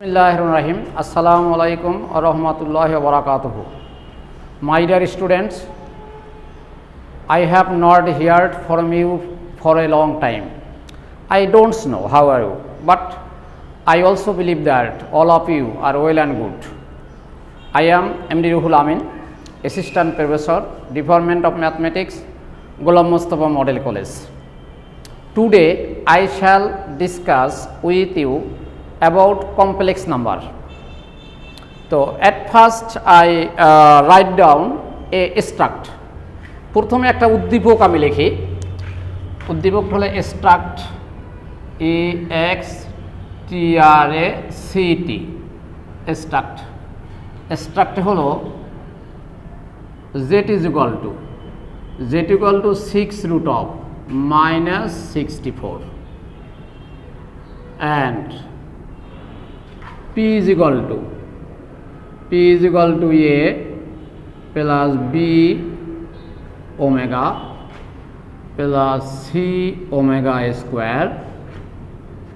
Bismillahirrahmanirrahim. Assalamu alaikum wa rahmatullahi wa barakatuhu. My dear students, I have not heard from you for a long time. I don't know how are you, but I also believe that all of you are well and good. I am MD Ruhul Amin, Assistant Professor, Department of Mathematics, Ghulam Mustafa Model College. Today I shall discuss with you about complex number. So at first I write down a struct. প্রথমে একটা উদ্দীপক আমি লিখি। উদ্দীপক হলো struct e x t r a c t struct. struct হলো z is equal to 6 root of minus 64 and P is equal to A plus B omega plus C omega square,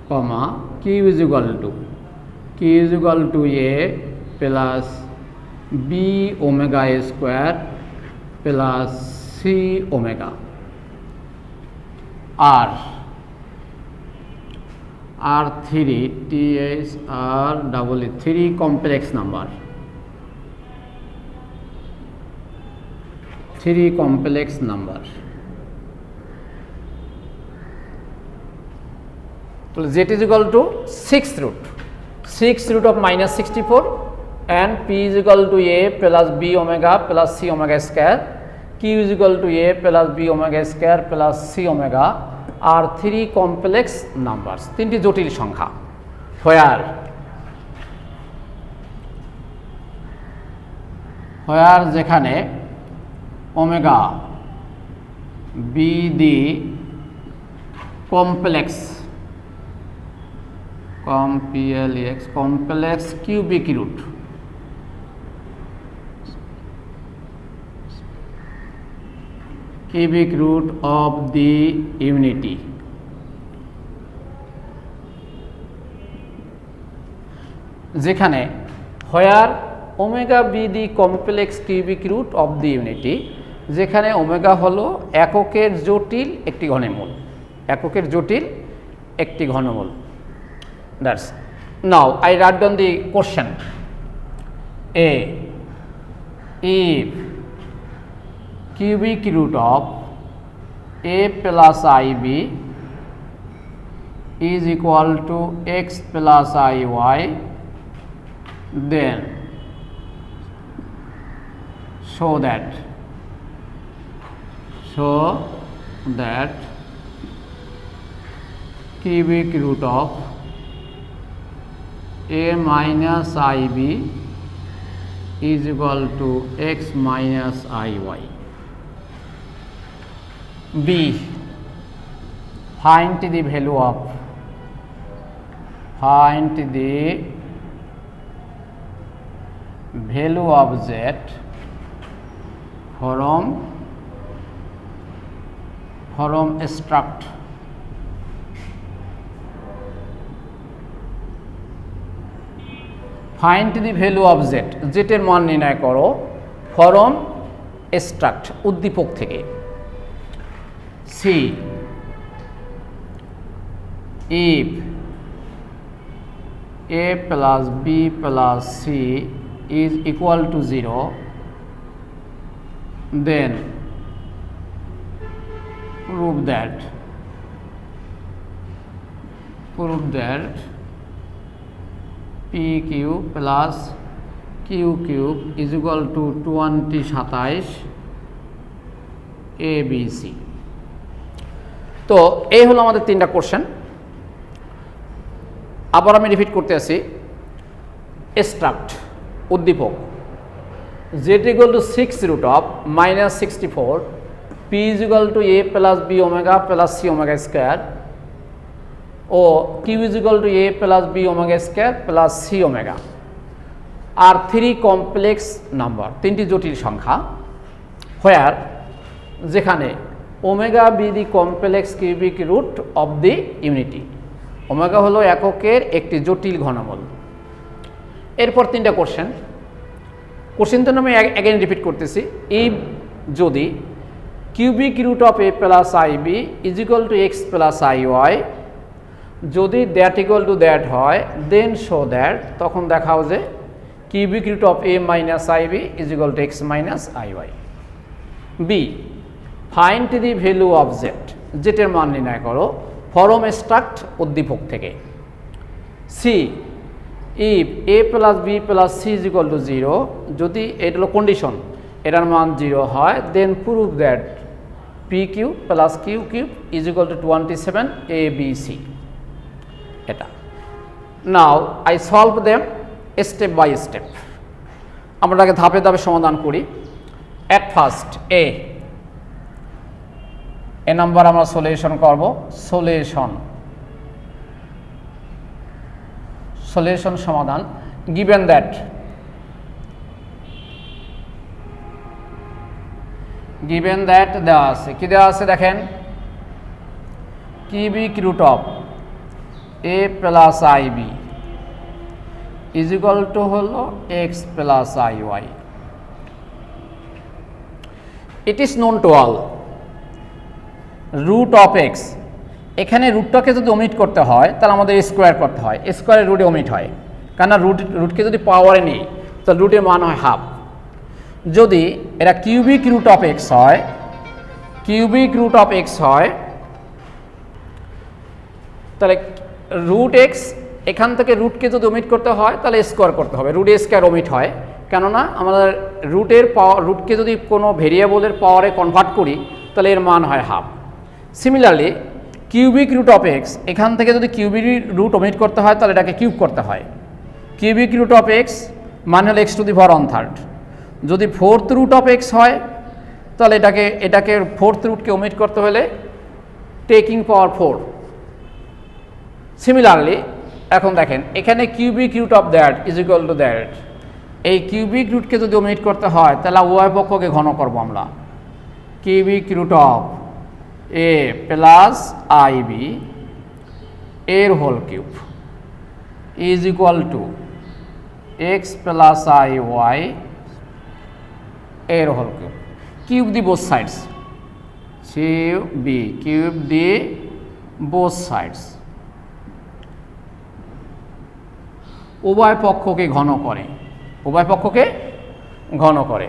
comma Q is equal to A plus B omega square plus C omega. R3 3 complex number. 3 complex number. So z is equal to 6 root of minus 64 and P is equal to A plus B omega plus C omega square. Q is equal to A plus B omega square plus C omega are 3 complex numbers. তিনটি জটিল সংখ্যা। where যেখানে omega be the complex cubic root of the unity. যেখানে where omega be the complex cubic root of the unity, যেখানে omega হলো এককের জটিল একটি ঘনমূল. That's now I write down the question. A, if cubic root of a plus ib is equal to x plus iy, then show that cubic root of a minus ib is equal to x minus iy. B, find the value of z from struct. Find the value of z, এর মান নির্ণয় করো from struct উদ্দীপক থেকে। C, if a plus b plus c is equal to 0, then prove that p cube plus q cube is equal to 27 abc. তো এই হলো আমাদের তিনটা কোশ্চেন। আবার আমি রিপিট করতে আসি। struct উদ্দীপক z equal to 6 root of minus 64, p is equal to a plus b omega plus c omega square ও q is equal to a plus b omega square plus c omega আর 3 complex number, তিনটি জটিল সংখ্যা। where যেখানে omega be the complex cubic root of the unity, omega হলো এককের একটি জটিল ঘনমূল এরপর 3টা কোশ্চেনটা আমি অ্যাগেন রিপিট করতেছি। ইফ যদি cubic root of a plus i b is equal to x plus i y, যদি দ্যাট ইকুয়াল টু দ্যাট হয় দেন শো দ্যাট, তখন দেখাও যে cubic root of a minus i b is equal to x minus i y. B, find the value of z, জেটের মান নির্ণয় করো ফরম স্ট্রাক্ট উদ্দীপক থেকে। C, if a plus b plus c is equal to 0, যদি এটা হলো কন্ডিশন, এটার মান 0 হয় then prove that p q plus q cube is equal to 27 a b c. এটা now I solve them step by step, আমরা এটাকে ধাপে ধাপে সমাধান করি। অ্যাট ফার্স্ট এ নাম্বার আমরা সলিউশন করব। সলিউশন সমাধান। গিভেন দ্যাট দেওয়া আছে, কি দেওয়া আছে দেখেন, cubic root of a plus i b is equal to হলো x plus i y. It is known to all root of x, এখানে রুটটাকে যদি ওমিট করতে হয় তাহলে আমাদের স্কোয়ার করতে হয়, স্কোয়ারের রুটে ওমিট হয়, কেননা রুটকে যদি পাওয়ারে নিই তাহলে রুটের মান হয় হাফ। যদি এটা কিউবিক রুট অফ এক্স হয়, তাহলে রুট এক্স, এখান থেকে রুটকে যদি ওমিট করতে হয় তাহলে স্কোয়ার করতে হবে, রুট স্কোয়ার ওমিট হয়, কেননা আমাদের রুটকে যদি কোনো ভেরিয়েবলের পাওয়ারে কনভার্ট করি তাহলে এর মান হয় half. Similarly cubic root of x, এখান থেকে যদি কিউবিক রুট ওমিট করতে হয় তাহলে এটাকে কিউব করতে হয়। কিউবিক রুট অফ এক্স মানে হলো এক্স টু দি পাওয়ার 1/3। যদি ফোর্থ রুট অফ এক্স হয় তাহলে এটাকে ফোর্থ রুটকে ওমিট করতে হলে টেকিং পাওয়ার 4। সিমিলারলি এখন দেখেন এখানে cubic root of that is equal to that, এই কিউবিক রুটকে যদি ওমিট করতে হয় তাহলে উভয় পক্ষকে ঘন করব আমরা। Cubic root of a plus i b এর whole cube is equal to x plus i y এর whole cube. Cube the both sides, cube the both sides, উভয় পক্ষকে ঘন করে,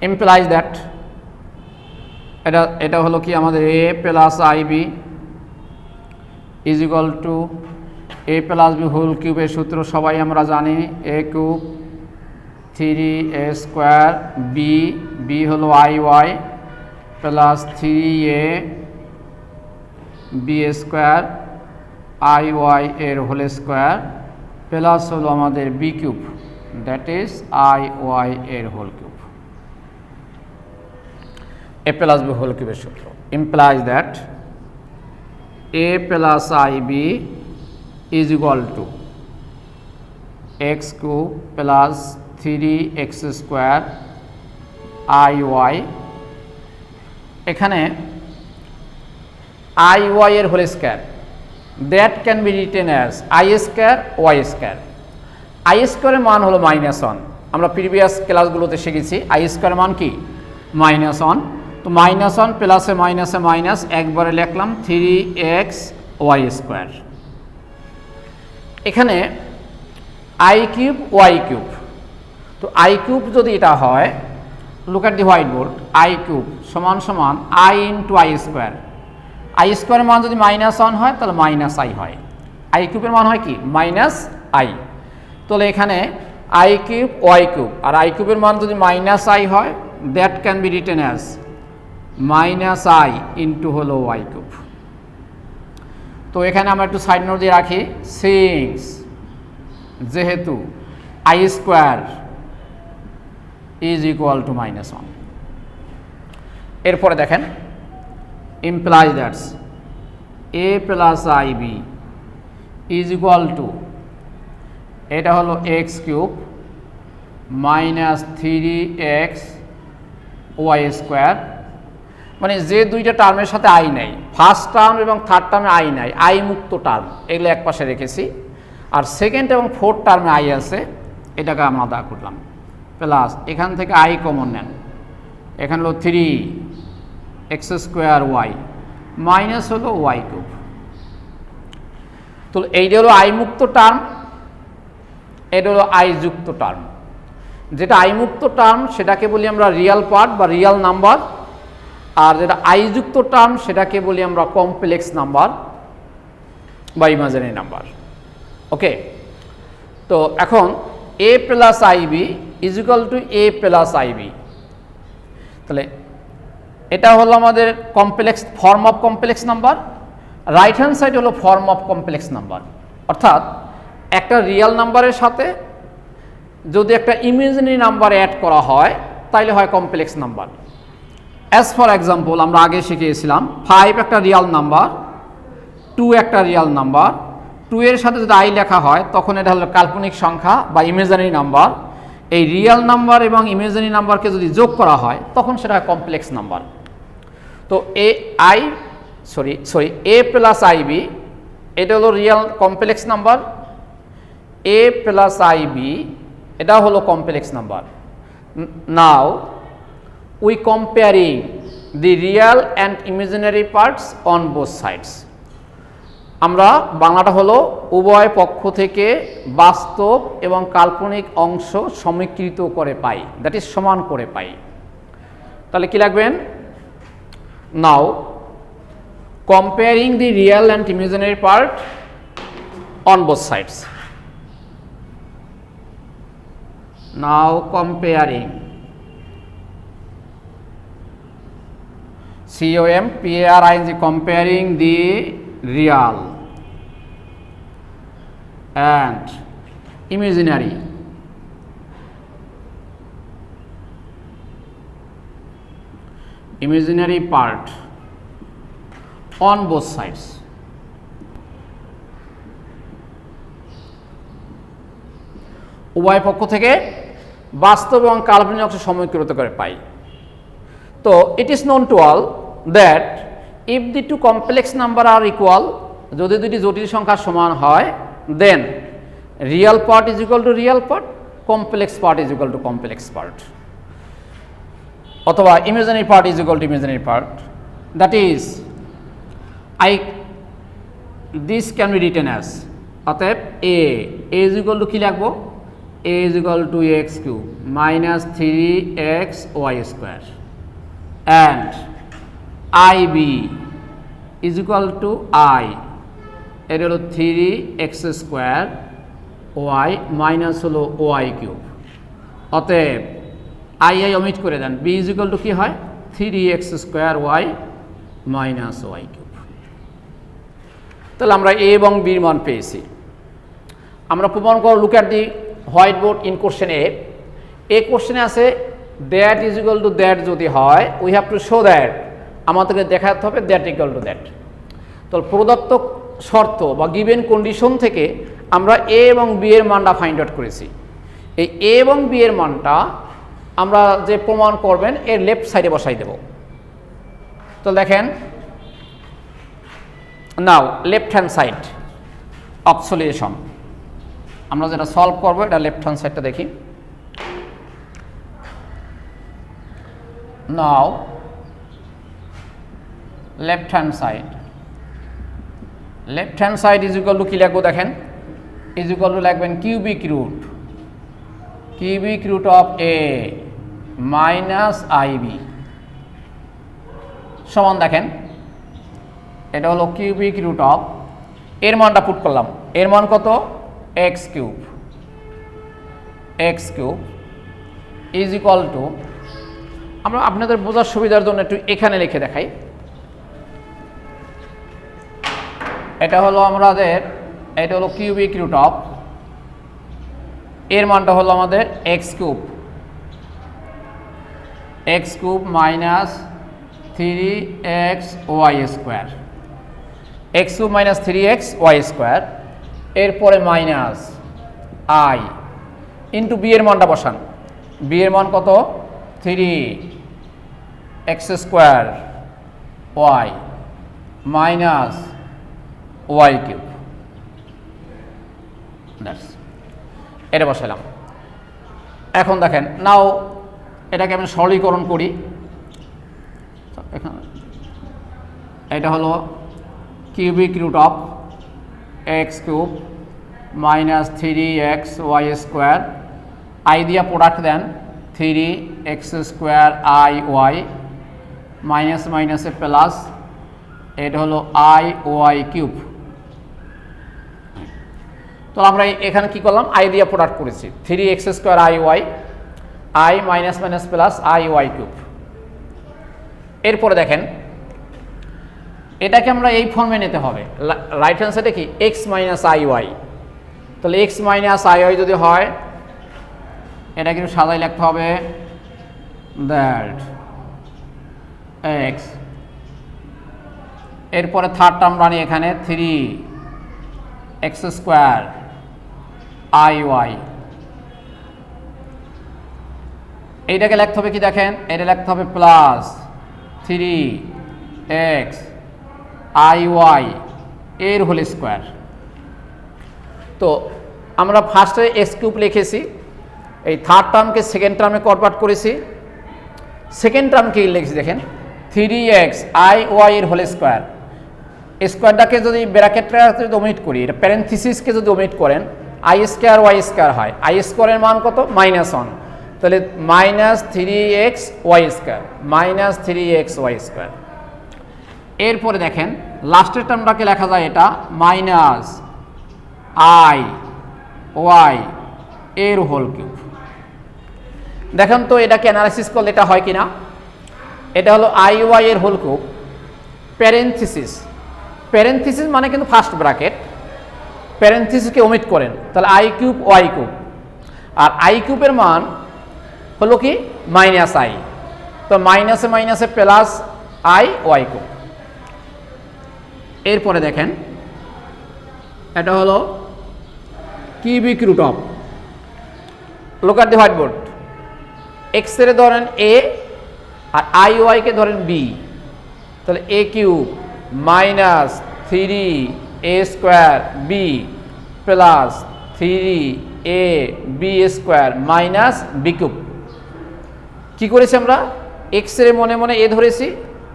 ইমপ্লাইজ দ্যাট এটা হলো কি আমাদের a plus i b is equal to a plus b whole কিউবের সূত্র সবাই আমরা জানি, a cube 3a square b হলো i y plus 3a b square i y এর হোল স্কোয়ার প্লাস হলো আমাদের b cube, that is i y এর whole cube. A plus b whole কিউবের সূত্র implies that a plus i b is equal to x cube plus 3x square i Y. এখানে i y এর whole square, that can be written as i square y square. I স্কোয়ারের মান হলো -1, আমরা previous ক্লাসগুলোতে শিখেছি I স্কোয়ারের মান কি -1। তো -1 প্লাসে মাইনাসে মাইনাস, একবারে লিখলাম 3x ওয়াই স্কোয়ার। এখানে আই কিউব ওয়াই কিউব, তো আই কিউব যদি এটা হয়, look at the white board, I cube সমান সমান I into I square. I স্কোয়ারের মান যদি -1 হয় তাহলে মাইনাস আই হয়, আই কিউবের মান হয় কি -i। তাহলে এখানে আই কিউব ওয়াই কিউব, আর আই কিউবের মান যদি -i হয়, that can be written as -i into হলো ওয়াই কিউব। তো এখানে আমরা একটু সাইড নোট দিয়ে রাখি, সিন্স যেহেতু i square is equal to -1। এরপরে দেখেন implies that's a plus i b is equal to, এটা হলো x cube minus 3x y square, মানে যে দুইটা টার্মের সাথে আই নাই, ফার্স্ট টার্ম এবং থার্ড টার্মে আই নাই, আই মুক্ত টার্ম, এগুলো এক পাশে রেখেছি। আর সেকেন্ড এবং ফোর্থ টার্মে আই আছে, এটাকে আমরা আলাদা করলাম, প্লাস এখান থেকে আই কমন নেন, এখানে হলো 3x² মাইনাস হলো y3। তো এইটা হলো আই মুক্ত টার্ম, এটা হলো আই যুক্ত টার্ম। যেটা আই মুক্ত টার্ম সেটাকে বলি আমরা রিয়াল পার্ট বা রিয়াল নাম্বার, আর যেটা আই যুক্ত টার্ম সেটাকে বলি আমরা কমপ্লেক্স নাম্বার বা ইমাজিনারি নাম্বার। ওকে, তো এখন a plus i b is equal to a plus i b, তাহলে এটা হলো আমাদের complex form of complex number, right hand side হলো ফর্ম অফ কমপ্লেক্স নাম্বার। অর্থাৎ একটা রিয়াল নাম্বারের সাথে যদি একটা ইমাজিনারি নাম্বার অ্যাড করা হয় তাইলে হয় complex number. As for example আমরা আগে শিখিয়েছিলাম 5 একটা রিয়াল নাম্বার, 2 একটা রিয়াল নাম্বার, 2 এর সাথে যদি আই লেখা হয় তখন এটা হলো কাল্পনিক সংখ্যা বা ইমাজিনারি নাম্বার। এই রিয়াল নাম্বার এবং ইমাজিনারি নাম্বারকে যদি যোগ করা হয় তখন সেটা হয় কমপ্লেক্স নাম্বার। তো এ প্লাস আইবি এটা হলো real complex number, a plus i b এটা হলো complex number. Now we comparing the real and imaginary parts on both sides. আমরা বাংলাটা হলো উভয় পক্ষ থেকে বাস্তব এবং কাল্পনিক অংশ সমীকৃত করে পাই, দ্যাট ইজ সমান করে পাই। তাহলে কি লাগবেন? Now comparing the real and imaginary part on both sides. Now comparing comparing the real and imaginary part on both sides. উভয় পক্ষ থেকে বাস্তব এবং কাল্পনিক অংশ সমীকৃত করে পাই। তো it is known to all that if the two complex number are equal, যদি দুটি জটিল সংখ্যা সমান হয়, then real part is equal to real part, complex part is equal to complex part, অথবা imaginary part is equal to imaginary part. That is this can be written as, অতএব a is equal to কি লিখবো? a is equal to x³ minus 3xy² and ib is equal to I, এটা হলো 3x² minus হলো y³ অতএব i omit করে দেন, b is equal to কি হয়? 3x² minus y³। তাহলে আমরা a এবং b এর মান পেয়েছি। আমরা প্রমাণ করব, look at the white board in question a কোশ্চেনে আছে that is equal to that যদি হয়, we have to show that, আমাদেরকে দেখাতে হবে দ্যাট ইকুয়াল টু দ্যাট। তো প্রদত্ত শর্ত বা গিভেন কন্ডিশন থেকে আমরা এ এবং বি এর মানটা ফাইন্ড আউট করেছি। এই এ এবং বি এর মানটা আমরা যে প্রমাণ করবেন এর লেফট সাইডে বসাই দেব। তো দেখেন, now left hand side of solution, আমরা যেটা সলভ করবো এটা লেফট হ্যান্ড সাইডটা দেখি। Now left hand side is equal to কি লিখবো? দেখেন, ইজ ইকুয়াল টু লিখবেন cubic root of a minus i b সমান, দেখেন এটা হলো কিউবিক রুট অফ, এর মানটা পুট করলাম, এর মান কত? x³ ইজ ইকুয়াল টু, আমরা আপনাদের বোঝার সুবিধার জন্য একটু এখানে লিখে দেখাই। এটা হলো আমাদের, এটা হলো কিউবিক রুট অফ, এর মানটা হলো আমাদের x³ minus 3xy², x³ minus 3xy², এরপরে মাইনাস আই ইন্টু বি এর মানটা বসান, বি এর মান কত? 3x² মাইনাস y³ দ্যাটস এটা বসালাম। এখন দেখেন নাও এটাকে আমি সরলীকরণ করি। এখানে এটা হলো cubic root of x cube minus 3xy square, i দিয়া product then 3x square i y minus মাইনাসে প্লাস, এটা হলো আই ওয়াই কিউব। তো আমরা এখানে কি করলাম, আই দিয়ে প্রোডাক্ট করেছি 3x square i y, i minus minus plus i y cube. এরপরে দেখেন এটাকে আমরা এই ফর্মে নিতে হবে, রাইট হ্যান্ড সাইডে কি এক্স মাইনাস আই ওয়াই, তাহলে এক্স মাইনাস আই ওয়াই যদি হয় এটা কিন্তু সাদাই লিখতে হবে দ্যাট এক্স। এরপরে থার্ড টার্ম রানি এখানে 3x স্কোয়ার আই ওয়াই, এইটাকে লিখতে হবে কি দেখেন, এটা লিখতে হবে প্লাস 3x আই ওয়াই এর হোল স্কোয়ার। তো আমরা ফার্স্টে এক্স কিউব লিখেছি, এই থার্ড টার্মকে সেকেন্ড টার্মে কনভার্ট করেছি, সেকেন্ড টার্মকে লিখেছি দেখেন 3x আই ওয়াই এর হোল স্কোয়ার। স্কোয়ারটাকে যদি ব্র্যাকেটটা যদি ওমিট করি, এটা প্যারেন্থিসিসকে যদি ওমিট করেন আই স্কোয়ার ওয়াই স্কোয়ার হয়, আই স্কোয়ারের মান কত -1, তাহলে minus 3x y square, minus 3x y square. এরপরে দেখেন লাস্টের টার্মটাকে লেখা যায় এটা মাইনাস আই ওয়াই এর হোল কিউব। দেখেন তো এটাকে অ্যানালাইসিস করলে এটা হয় কিনা, এটা হলো আই ওয়াই এর হোল কিউব প্যারেন্থিসিস, প্যারেন্থিসিস মানে কিন্তু ফার্স্ট ব্র্যাকেট, প্যারেন্থিসিসকে ওমিট করেন তাহলে আই কিউব ওয়াই কিউব, আর আই কিউবের মান হলো কি মাইনাস আই, তো মাইনাসে মাইনাসে প্লাস আই ওয়াই কিউব। এরপরে দেখেন এটা হলো cubic root of, look at the white board, x এর ধরেন এ আর আই ওয়াই কে ধরেন বি, তাহলে a cube minus 3a square b plus 3ab square minus b cube. কী করেছি আমরা, এক্স এর মনে মনে এ ধরেছি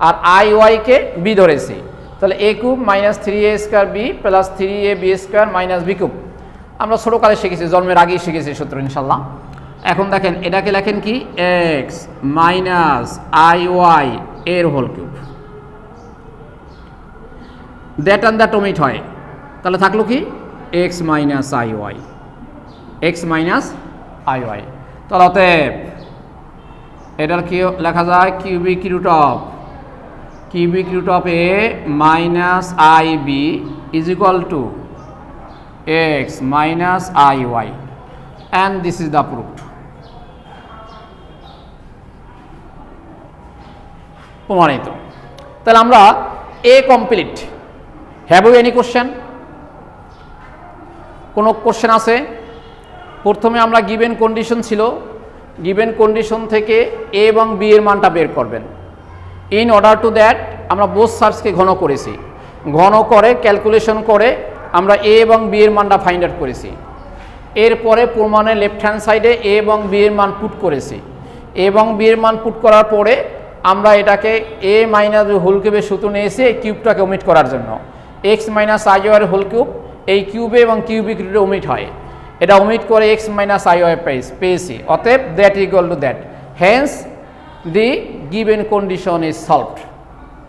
আর আই ওয়াইকে বি ধরেছি, তাহলে a cube minus 3a square b plus 3ab square minus b cube. আমরা ছোটোকালে শিখেছি, জন্মের আগেই শিখেছি সূত্র ইনশাল্লাহ। এখন দেখেন এটাকে লেখেন কি এক্স মাইনাস আই ওয়াই এর whole cube, that and that omit হয়, তাহলে থাকলো কি x minus i y, x minus i y. তাহলে অতএব এটার কি লেখা যায় cubic root of a minus i b is equal to x minus i y, and this is the proofed. প্রমাণিত। তাহলে আমরা a complete. Have you any question? কোনো কোশ্চেন আছে? প্রথমে আমরা গিভেন কন্ডিশন ছিল, গিভেন কন্ডিশন থেকে এ এবং বি এর মানটা বের করবেন। ইন অর্ডার টু দ্যাট আমরা বোথ সার্চকে ঘন করেছি, ঘন করে ক্যালকুলেশন করে আমরা এ এবং বি এর মানটা ফাইন্ড আউট করেছি। এরপরে প্রমাণের লেফট হ্যান্ড সাইডে এ এবং বি এর মান পুট করেছি, এ এবং বি এর মান পুট করার পরে আমরা এটাকে এ মাইনাস হোল কিউবের সূত্র নিয়েছি এই কিউবটাকে ওমিট করার জন্য। X minus i y whole cube এই কিউবে এবং কিউবিক রুটে ওমিট হয়, এটা ওমিট করে এক্স মাইনাস আই ওয়াই পেয়েছি, অতএব that equal to that, hence the given condition is solved.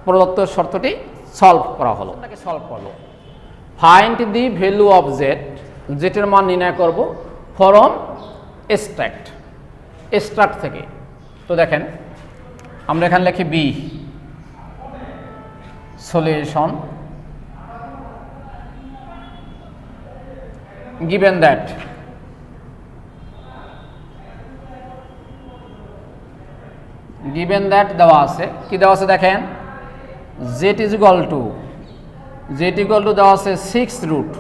প্রদত্ত শর্তটি সলভ করা হলো। এটাকে সলভ করলো, find the value of z, জেটের মান নির্ণয় করব ফরম এক্সট্রাক্ট থেকে। তো দেখেন আমরা এখানে লিখি বি সলিউশন given that দেওয়া আছে, কি দেওয়া আছে দেখেন z is equal to দেওয়া আছে 6 root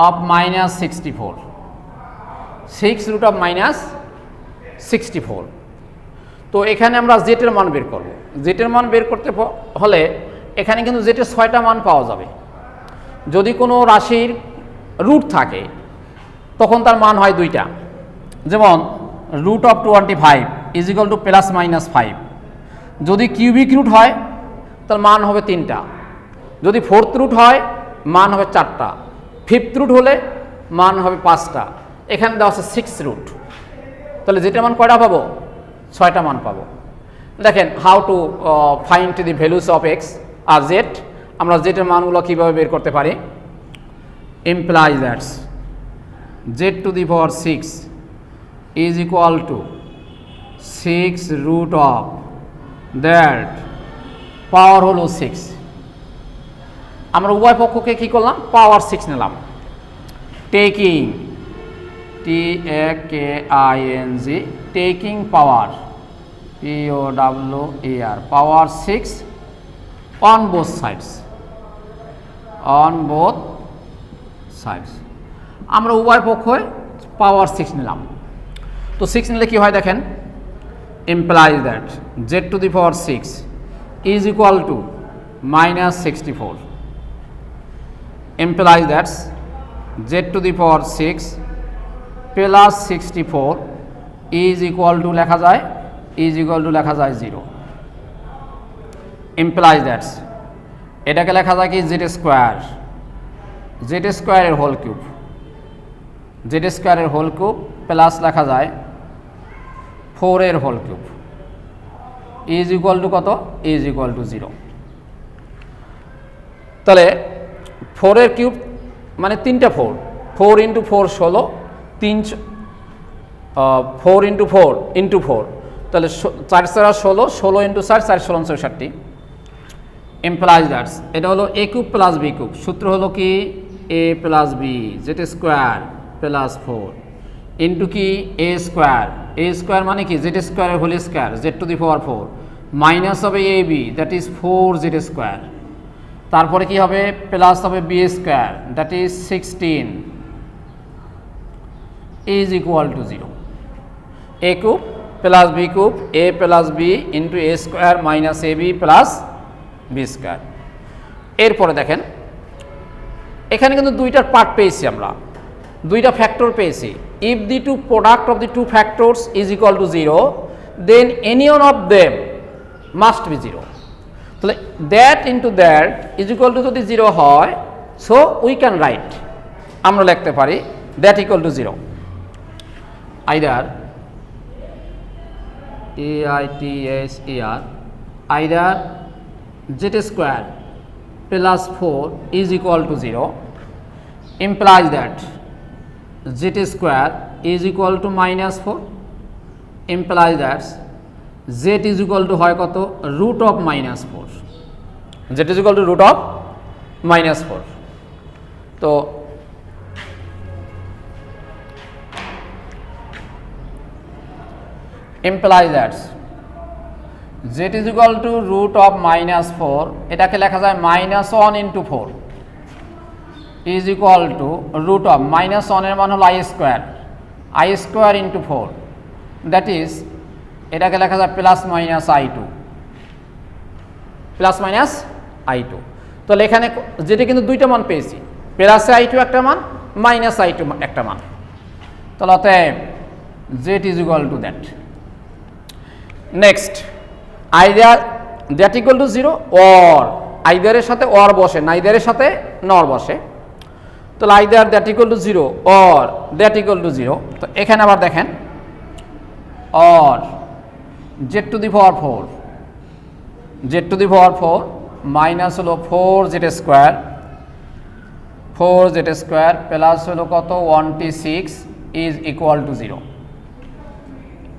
of minus 64, 6 root of minus 64। তো এখানে আমরা z এর মান বের করব। z এর মান বের করতে হলে এখানে কিন্তু z এর 6টা মান পাওয়া যাবে। যদি কোনো রাশির রুট থাকে তখন তার মান হয় দুইটা, যেমন root of 25 is equal to plus minus 5। যদি কিউবিক রুট হয় তার মান হবে 3টা, যদি ফোর্থ রুট হয় মান হবে 4টা, ফিফথ রুট হলে মান হবে 5টা, এখানে দেওয়া আছে 6 রুট, তাহলে যেটা মান কয়টা পাবো? 6টা মান পাবো। দেখেন how to find the values of x আর জেড, আমরা জেডের মানগুলো কীভাবে বের করতে পারি? implies that z to the power 6 is equal to 6 root of that পাওয়ার হলো 6। আমরা উভয় পক্ষকে কি করলাম? পাওয়ার 6 নিলাম। Taking TAKING taking power POWER power 6 on both sides, on both sides আমরা উভয় পক্ষে পাওয়ার 6 নিলাম। তো 6 নিলে কি হয় দেখেন, implies that z to the power 6 is equal to minus 64, implies that z to the power 6 plus 64 is equal to লেখা যায় 0, implies that এটাকে লেখা যায় কি z স্কোয়ারের হোল কিউব, প্লাস লেখা যায় 4 এর whole cube is equal to কত? Is equal to 0। তাহলে 4 এর কিউব মানে 3টা 4 ইন্টু 4 16, 4 ইন্টু 4 ইন্টু 4, তাহলে 4 16, 16 ইন্টু 4 4 16 64। implies that এটা হলো a cube plus b cube, সূত্র হলো কি a plus b z square plus 4 into কি a স্কোয়ার মানে কি জেড স্কোয়ারের whole square z to the power 4 minus হবে a b that is 4 z square, তারপরে কি হবে প্লাস হবে b square that is 16 is equal to 0। a cube plus b cube a plus b into a square minus ab plus b square. এরপরে দেখেন এখানে কিন্তু দুইটার পার্ট পেয়েছি, আমরা দুইটা ফ্যাক্টর পেয়েছি। If the two product of the two factors is equal to 0 then any one of them must be 0। তাহলে that into that is equal to যদি 0 হয়, সো উই ক্যান রাইট, আমরা লিখতে পারি that equal to 0। Either either Z square plus 4 is equal to 0, implies that z square is equal to minus 4, implies that z is equal to হয় কত? root of minus 4, z is equal to root of minus 4। তো implies that z is equal to root of minus 4, এটাকে লেখা যায় minus 1 into 4 is equal to root of minus 1 এর মান হলো I square into 4 that is এটাকে লেখা যায় প্লাস মাইনাস I2। তো এখানে যেটা কিন্তু দুইটা মান পেয়েছি, প্লাসে I2 একটা মান, মাইনাস I2 একটা মান, তাহলে অতএব z is equal to that। Next either that equal to 0 or, আইদারের সাথে অর বসে, নাইদারের সাথে নর বসে, তাহলে either that equal to 0 or that equal to 0। তো এখানে আবার দেখেন or z to the power 4 minus হলো 4 জেড স্কোয়ার প্লাস হলো কত 1t6 is equal to 0।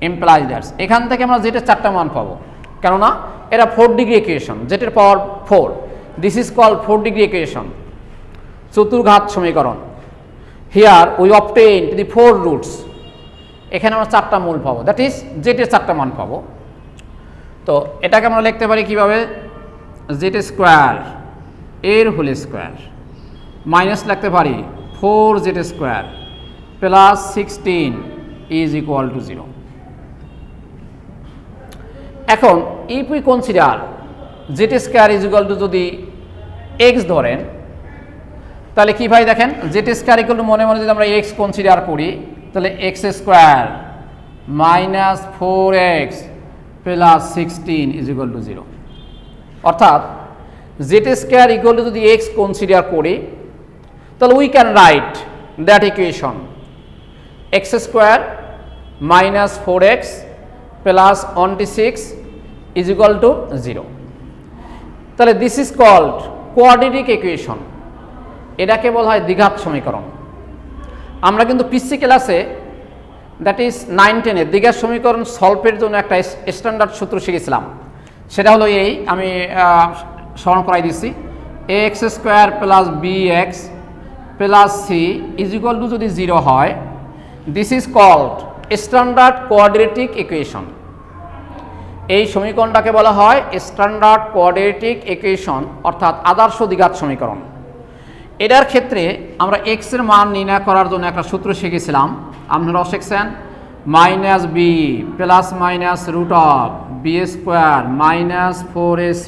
Implies that's এখান থেকে আমরা জেটের 4টা মান পাবো, কেননা এটা 4 ডিগ্রি ইকুয়েশন, জেটের power 4, this is called 4 degree equation, চতুর্ঘাত সমীকরণ। Here we obtain the 4 roots, এখানে আমরা 4টা মূল পাবো, দ্যাট ইজ জেটের 4টা মান পাবো। তো এটাকে আমরা লিখতে পারি কিভাবে, জেড স্কোয়ার এর হোল স্কোয়ার মাইনাস লিখতে পারি 4 z square plus 16 is equal to 0। এখন if we consider Z square is equal to যদি এক্স ধরেন, তাহলে কি ভাই দেখেন জেড স্কোয়ার ইকুয়াল টু মনে মনে যদি আমরা এক্স কনসিডার করি তাহলে x square minus 4x plus 16 is equal to 0। অর্থাৎ জেড স্কোয়ার ইকুয়াল টু যদি এক্স কনসিডার করি তাহলে we can write that equation x square minus 4x plus 26 is equal to 0। তাহলে this is called quadratic equation, এটাকে বলা হয় দ্বিঘাত সমীকরণ। আমরা কিন্তু পিসি ক্লাসে দ্যাট ইজ 9-10 দ্বিঘাত সমীকরণ সলভের জন্য একটা স্ট্যান্ডার্ড সূত্র শিখেছিলাম, সেটা হলো এই, আমি স্মরণ করাই দিচ্ছি, x square plus b x plus c is equal to যদি 0 হয়, this is called standard quadratic equation. এই সমীকরণটাকে বলা হয় স্ট্যান্ডার্ড কোয়াড্রেটিক ইকুয়েশন, অর্থাৎ আদর্শ দ্বিঘাত সমীকরণ। এটার ক্ষেত্রে আমরা এক্স এর মান নির্ণয় করার জন্য একটা সূত্র শিখেছিলাম, আপনারা শিখছেন minus b plus minus root of b square minus 4ac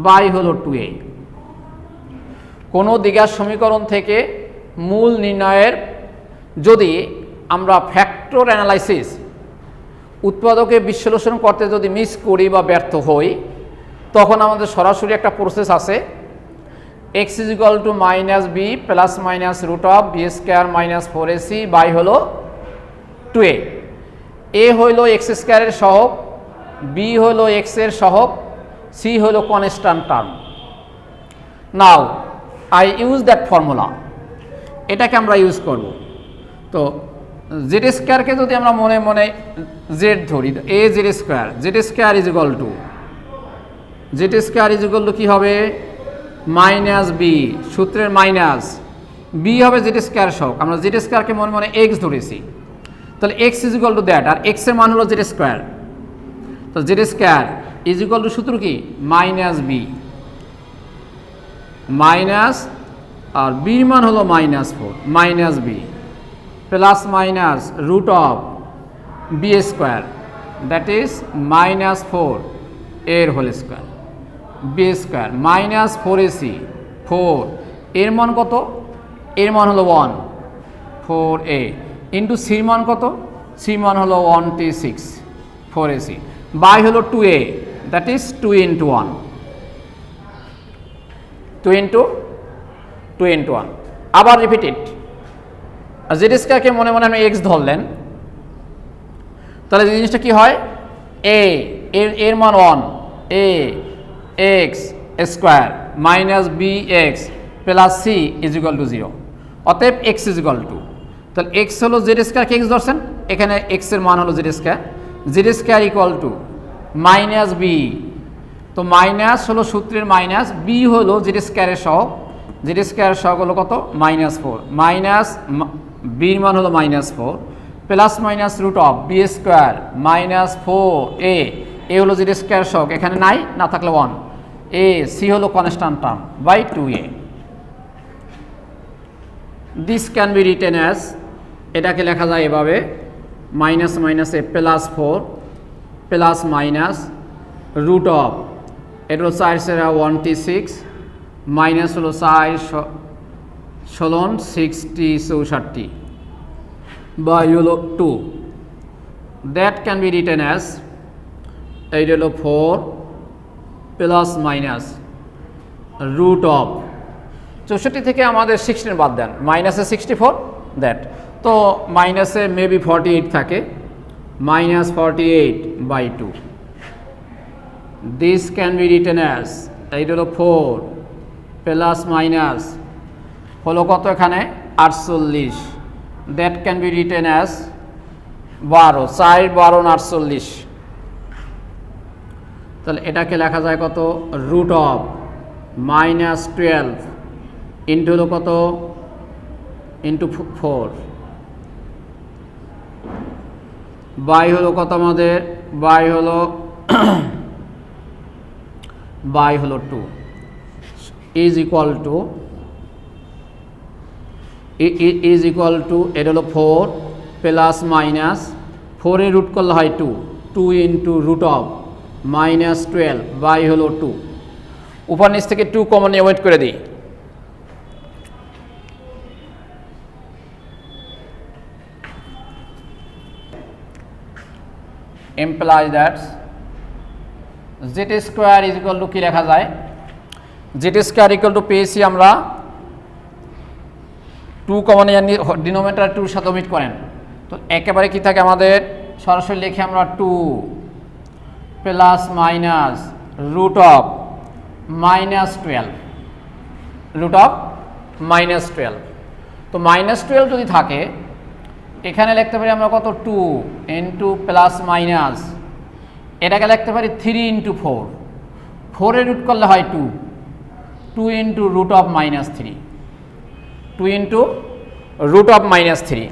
by হলো 2a। কোনো দ্বিঘাত সমীকরণ থেকে মূল নির্ণয়ের যদি আমরা ফ্যাক্টর অ্যানালাইসিস উৎপাদকে বিশ্লেষণ করতে যদি মিস করি বা ব্যর্থ হই, তখন আমাদের সরাসরি একটা প্রসেস আছে, x is equal to minus b plus minus root of b square minus 4ac by হলো 2a। এ হইল এক্স স্কোয়ারের সহগ, বি হইল এক্স এর সহগ, সি হইল constant term. Now I use that formula, এটাকে আমরা ইউজ করব। তো জেড স্কোয়ারকে যদি আমরা মনে মনে জেড ধরি, a z square is equal to কী হবে, মাইনাস বি, সূত্রের মাইনাস বি হবে জেড স্কোয়ার সহগ, আমরা জেড স্কোয়ারকে মনে মনে এক্স ধরেছি, তাহলে x is equal to that, আর এক্স এর মান হলো জেড স্কোয়ার, তো z square is equal to সূত্র কি মাইনাস বি, মাইনাস আর বির মান হলো minus 4 minus b plus minus root of b square that is minus 4 এর whole square b square minus 4ac 4 এর মান কত, এর মান হলো 1 4a ইন্টু সির মান কত, সি মান হলো 1t6 4ac বাই হলো 2a that is 2 into 1 2 into 1। আবার রিপিটেড, জেড স্কোয়ারকে মনে মনে আপনি এক্স ধরলেন, তাহলে জিনিসটা কি হয়, এর মান 1 a x square minus b x plus c is equal to 0, অতএব এক্স ইজ ইকুয়াল টু, তাহলে এক্স হলো জেড স্কোয়ারকে এক্স ধরছেন, এখানে এক্স এর মান হলো z square equal to minus b, তো মাইনাস হলো সূত্রের মাইনাস, বি হলো জেড স্কোয়ারের সহগ, জেড স্কোয়ারের সহগ হলো কত মাইনাস 4, মাইনাস বির মান হলো minus 4 plus minus root of b square minus 4a, a হলো জেড স্কোয়ার সহগ, এখানে নাই, না থাকলে 1, এ সি হলো constant term by 2a। This can be written as, এটাকে লেখা যায় এভাবে, মাইনাস মাইনাসে plus 4 plus minus root of, এটা হলো 4 সেরা 1t6 মাইনাস হলো 4 ষোলন 60 64 বাই হলো 2, that can be written as, এইটা হলো 4 প্লাস মাইনাস রুট অফ 64 থেকে আমাদের 16 বাদ দেন, মাইনাসে 64 দ্যাট, তো মাইনাসে মেবি 48 থাকে, minus 48 by 2, this can be written as, এইটা হলো 4 প্লাস মাইনাস হলো কত এখানে 48, that can be written as 12 4 12 48, তাহলে এটাকে লেখা যায় কত, রুট অফ মাইনাস 12 ইন্টু হলো কত ইন্টু 4 বাই হলো কত আমাদের, বাই হলো 2 ইজ ইকুয়াল টু এটা হলো 4 প্লাস মাইনাস 4 এর রুট করলে হয় 2 into root of minus 12 by হলো 2, উপর নিচ থেকে 2 কমন ওয়েট করে দিই, implies that z square is equal to কি লেখা যায় z square equal to পেয়েছি আমরা 2 কমন ডিনোমিনেটর 2 এর সাথে ওমিট করেন তো একেবারে কি থাকে আমাদের সরাসরি লিখে আমরা 2 plus minus root of -12 root of -12 তো -12 যদি থাকে এখানে লিখতে পারি আমরা কত 2 ইনটু প্লাস মাইনাস এটাকে লিখতে পারি 3 ইনটু 4 4 এর রুট করলে হয় 2 2 into root of -3 2 into root of -3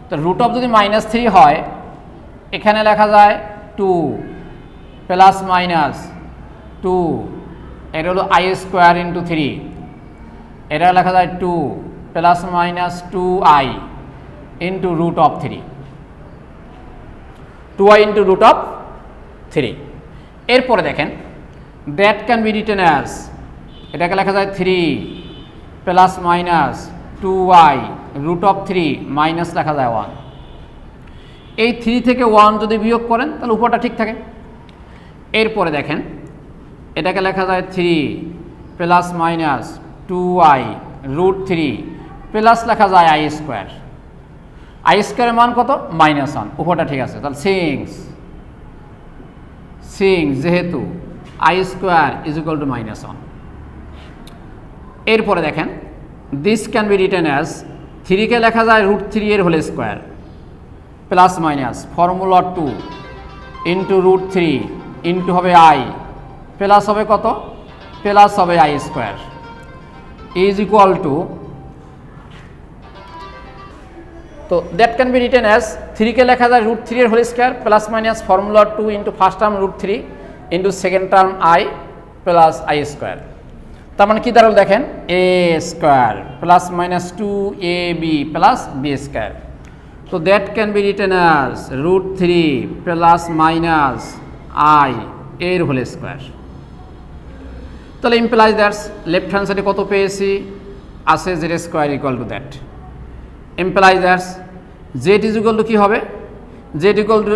তো রুট অফ যদি -3 হয় এখানে লেখা যায় 2 প্লাস মাইনাস 2 এটা হলো i স্কয়ার ইনটু 3 এটা লেখা যায় 2 plus minus 2i into root of 3 2i into root of 3 এরপরে দেখেন that can be written as এটাকে লেখা যায় 3 plus minus 2i root of 3 minus লেখা যায় 1 এই 3 থেকে 1 যদি বিয়োগ করেন তাহলে উপরটা ঠিক থাকে এরপরে দেখেন এটাকে লেখা যায় 3 plus minus 2i root 3 plus লেখা যায় i স্কয়ার স্কয়ারের মান কত -1 উপরটা ঠিক আছে তাহলে সিংস যেহেতু i square is equal to -1 এরপরে দেখেন this can be written as 3 কে লেখা যায় রুট 3 এর whole square plus minus formula 2 into root 3 into হবে i প্লাস হবে কত প্লাস হবে i square is equal to তো that can be written as 3 কে লেখা যায় রুট 3 এর whole square plus minus formula 2 into first term root 3 into second term i plus i square তার মানে কি দাঁড়ালো দেখেন a square plus minus 2ab plus b square তো that can be written as root 3 plus minus i এর whole square তাহলে implies that's left hand সাইডে কত পেয়েছি আছে z square equal to that implies that's z is equal to কি হবে z equal to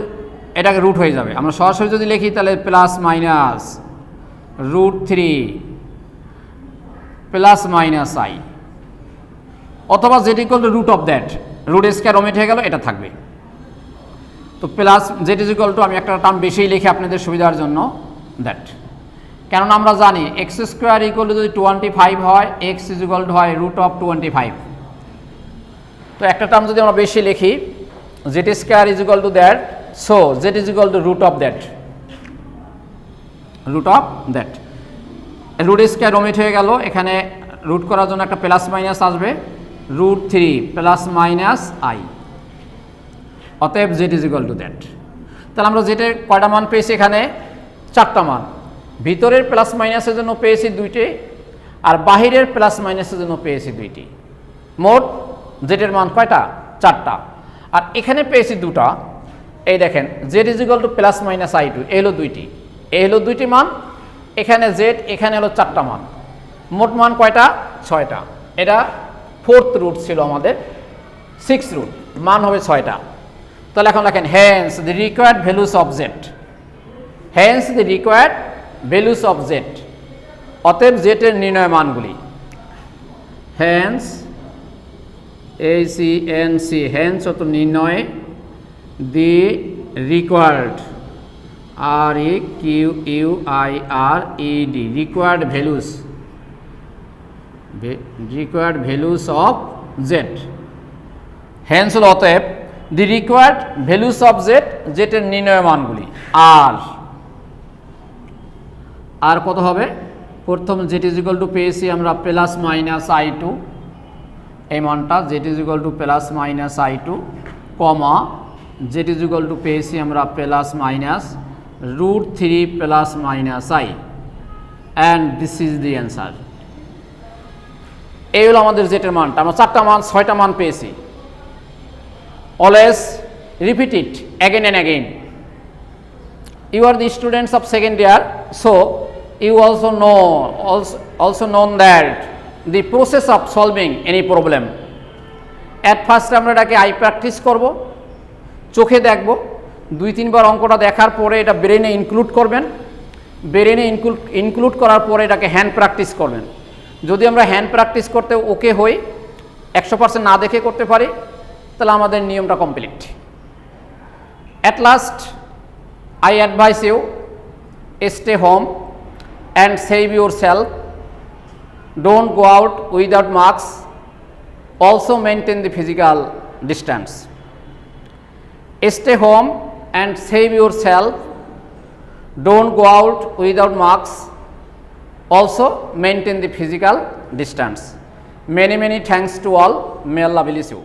এটাকে রুট হয়ে যাবে আমরা সরাসরি যদি লিখি তাহলে plus minus root 3 plus minus i অথবা z equal to root of that root square omit হয়ে গেল এটা থাকবে তো plus z is equal to আমি একটা টার্ম বেশিই লিখি আপনাদের সুবিধার জন্য দ্যাট কেননা আমরা জানি এক্স স্কোয়ার ইকুয়াল টু যদি 25 হয় এক্স ইজ ইকুয়াল টু হয় রুট অফ 25 তো একটা টার্ম যদি আমরা বেশি লিখি z square is equal to that so z is equal to root of that root square omit হয়ে গেল এখানে রুট করার জন্য একটা প্লাস মাইনাস আসবে রুট 3 প্লাস মাইনাস i অতএব z is equal to that তাহলে আমরা জেডের কয়টা মান পেয়েছি এখানে 4টা মান ভিতরের প্লাস মাইনাসের জন্য পেয়েছি 2টি আর বাহিরের প্লাস মাইনাসের জন্য পেয়েছি 2টি মোট জেডের মান কয়টা 4টা আর এখানে পেয়েছি 2টা এই দেখেন Z is equal to plus minus i2 এই হলো 2টি এই হলো 2টি মান এখানে জেড এখানে হলো 4টা মান মোট মান কয়টা 6টা এটা 4th রুট ছিল আমাদের 6th রুট মান হবে 6টা তাহলে এখন দেখেন hence the required values of z hence the required values of z অতএব জেড এর নির্ণয় মানগুলি হেন্স ACNC হেন্স অত নির্ণয় the required REQUIRED required values of z hence হল অতএব the required values of z z এর নির্ণয় মানগুলি আর কত হবে প্রথম জেড ইজ ইকুয়াল টু পেয়েছি আমরা প্লাস মাইনাস i2 এই মানটা z is equal to plus minus i2 comma z is equal to পেয়েছি আমরা plus minus root 3 plus minus i and this is the answer এই হলো আমাদের জেড এর মানটা আমরা 4টা মান 6টা মান পেয়েছি always repeat it again and again you are the students of second year so you also known that the process of solving any problem at first আমরা এটাকে আই প্র্যাকটিস করব চোখে দেখব 2-3 বার অঙ্কটা দেখার পরে এটা ব্রেনে ইনক্লুড করবেন। ব্রেনে ইনক্লুড করার পরে এটাকে হ্যান্ড প্র্যাকটিস করবেন। যদি আমরা হ্যান্ড প্র্যাকটিস করতে ওকে হই, 100% না দেখে করতে পারি, তাহলে আমাদের নিয়মটা complete. At last, I advise you, stay home and save yourself. Don't go out without masks. Also maintain the physical distance. Stay home and save yourself. Don't go out without masks. Also maintain the physical distance. Many thanks to all. May Allah bless you.